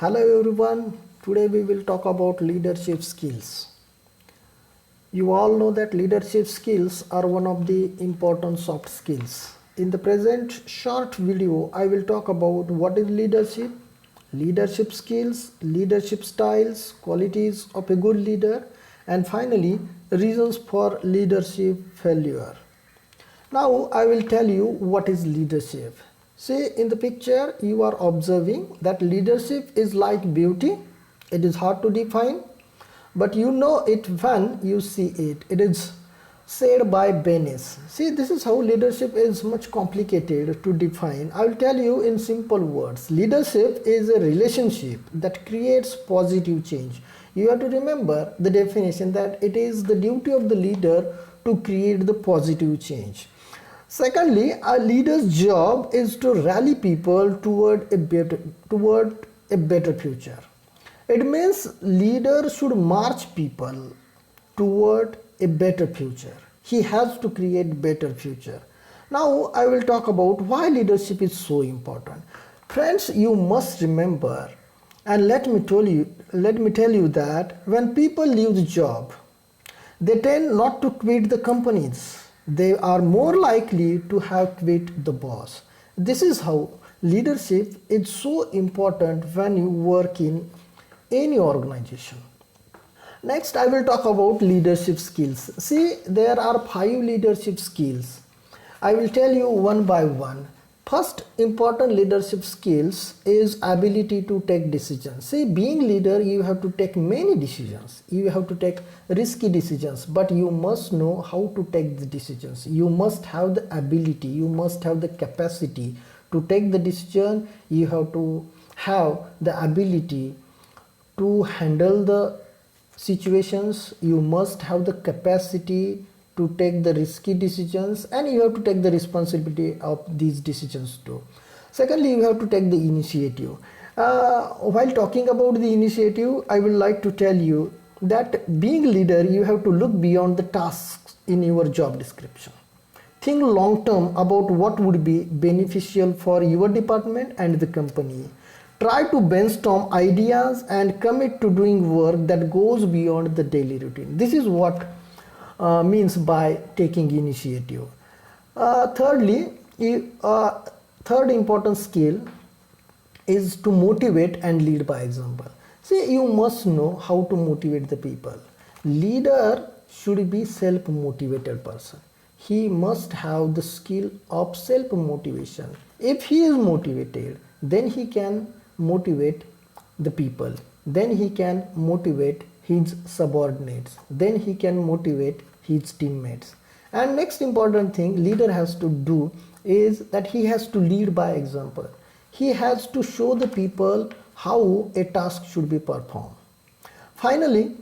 Hello everyone, today we will talk about leadership skills. You all know that leadership skills are one of the important soft skills. In the present short video, I will talk about what is leadership, leadership skills, leadership styles, qualities of a good leader, and finally, reasons for leadership failure. Now I will tell you what is leadership. See, in the picture you are observing that leadership is like beauty. It is hard to define, but you know it when you see it. It is said by Benes. See, this is how leadership is much complicated to define. I will tell you in simple words. Leadership is a relationship that creates positive change. You have to remember the definition that it is the duty of the leader to create the positive change. Secondly, a leader's job is to rally people toward a better future. It means leader should march people toward a better future. He has to create better future. Now I will talk about why leadership is so important. Friends, you must remember, and let me tell you that when people leave job, they tend not to quit the companies. They are more likely to have quit the boss. This is how leadership is so important when you work in any organization. Next, I will talk about leadership skills. See, there are 5 leadership skills. I will tell you one by one. First important leadership skills is ability to take decisions. See, being leader, you have to take many decisions. You have to take risky decisions, but you must know how to take the decisions. You must have the ability, you must have the capacity to take the decision. You have to have the ability to handle the situations. You must have the capacity to take the risky decisions, and you have to take the responsibility of these decisions too. Secondly, you have to take the initiative. While talking about the initiative, I would like to tell you that being leader, you have to look beyond the tasks in your job description. Think long term about what would be beneficial for your department and the company. Try to brainstorm ideas and commit to doing work that goes beyond the daily routine. This is what means by taking initiative. Thirdly, third important skill is to motivate and lead by example. See, you must know how to motivate the people. Leader should be self-motivated person. He must have the skill of self-motivation. If he is motivated, then he can motivate the people. Then he can motivate his subordinates. Then he can motivate his teammates. And next important thing leader has to do is that he has to lead by example. He has to show the people how a task should be performed. Finally,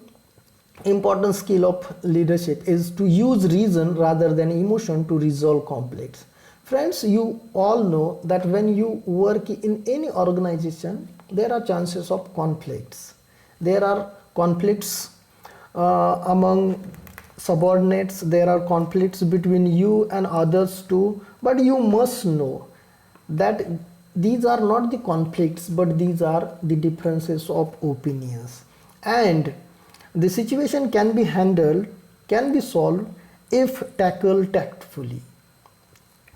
important skill of leadership is to use reason rather than emotion to resolve conflicts. Friends, you all know that when you work in any organization, there are chances of conflicts. There are conflicts among subordinates, there are conflicts between you and others too, but you must know that these are not the conflicts, but these are the differences of opinions, and the situation can be handled, can be solved if tackled tactfully.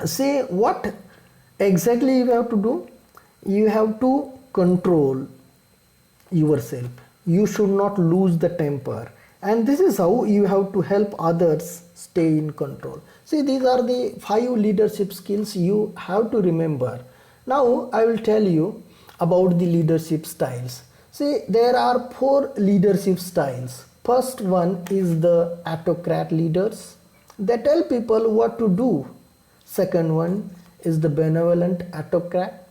See, what exactly you have to do? You have to control yourself. You should not lose the temper, and this is how you have to help others stay in control. See, these are the 5 leadership skills you have to remember. Now I will tell you about the leadership styles. See, there are 4 leadership styles. First one is the autocrat leaders. They tell people what to do. Second one is the benevolent autocrat.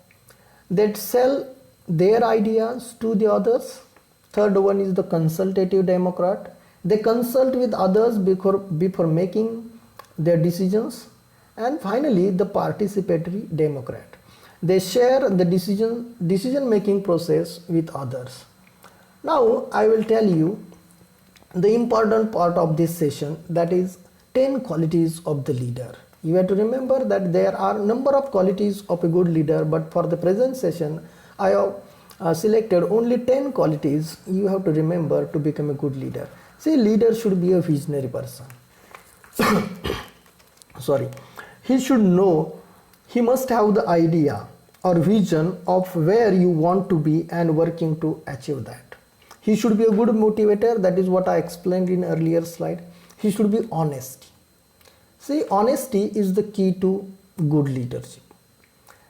They sell their ideas to the others. Third one is the consultative democrat. They consult with others before making their decisions. And finally, the participatory democrat. They share the decision making process with others. Now I will tell you the important part of this session, that is 10 qualities of the leader. You have to remember that there are number of qualities of a good leader, but for the present session I have selected only 10 qualities you have to remember to become a good leader. See, leader should be a visionary person. Sorry, he should know, he must have the idea or vision of where you want to be and working to achieve that. He should be a good motivator, that is what I explained in earlier slide. He should be honest. See, honesty is the key to good leadership.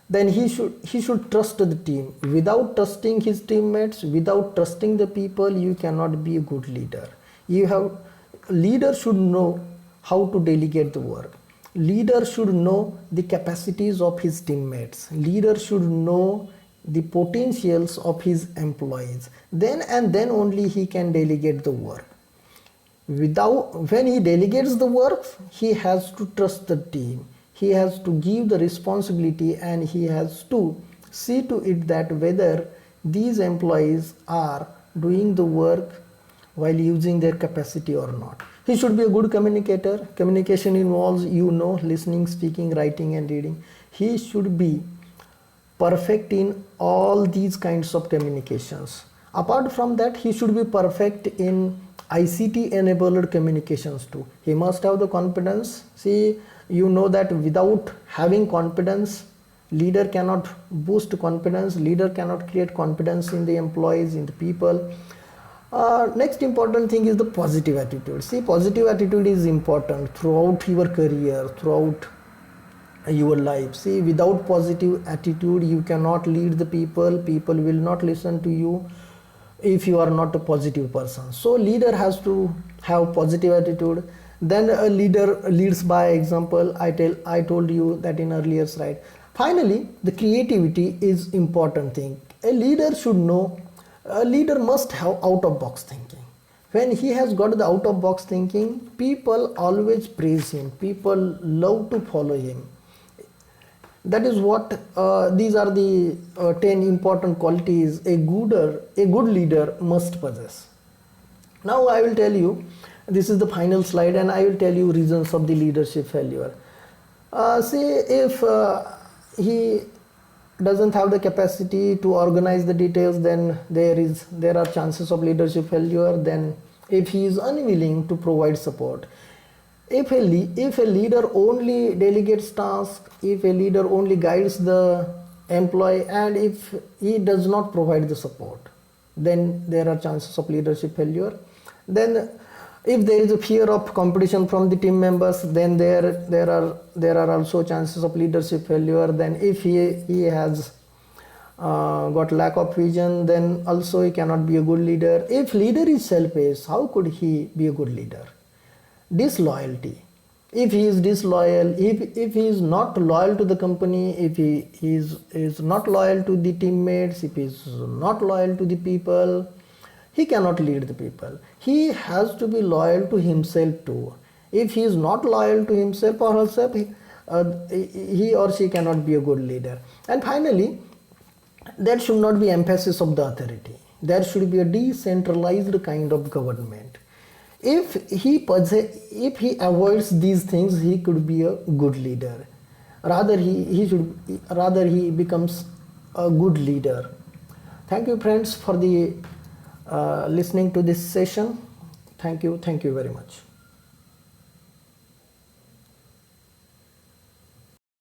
Then he should trust the team. Without trusting his teammates, without trusting the people, you cannot be a good leader. Leader should know how to delegate the work. Leader should know the capacities of his teammates. Leader should know the potentials of his employees. Then and then only he can delegate the work. When he delegates the work, he has to trust the team. He has to give the responsibility, and he has to see to it that whether these employees are doing the work while using their capacity or not. He should be a good communicator. Communication involves, listening, speaking, writing and reading. He should be perfect in all these kinds of communications. Apart from that, he should be perfect in ICT enabled communications too. He must have the confidence. See, that without having confidence, leader cannot boost confidence, leader cannot create confidence in the employees, in the people. Next important thing is the positive attitude. See, positive attitude is important throughout your career, throughout your life. See, without positive attitude, you cannot lead the people. People will not listen to you if you are not a positive person. So leader has to have positive attitude. Then a leader leads by example. I told you that in earlier slide. Finally, the creativity is important thing. A leader should know, a leader must have out of box thinking. When he has got the out of box thinking, people always praise him. People love to follow him. That is what these are the 10 important qualities a good leader must possess. Now I will tell you, this is the final slide, and I will tell you reasons of the leadership failure. Say if he doesn't have the capacity to organize the details, then there are chances of leadership failure. Then if he is unwilling to provide support, if a leader only delegates tasks, if a leader only guides the employee, and if he does not provide the support, then there are chances of leadership failure. Then if there is a fear of competition from the team members, then there are also chances of leadership failure. Then if he has got lack of vision, then also he cannot be a good leader. If leader is selfish, how could he be a good leader? Disloyalty. If he is disloyal, if he is not loyal to the company, if he is not loyal to the teammates, if he is not loyal to the people, he cannot lead the people. He has to be loyal to himself too. If he is not loyal to himself or herself, he or she cannot be a good leader. And finally, there should not be emphasis of the authority. There should be a decentralized kind of government. If he avoids these things, he could be a good leader. Rather he becomes a good leader. Thank you friends for the listening to this session. Thank you very much.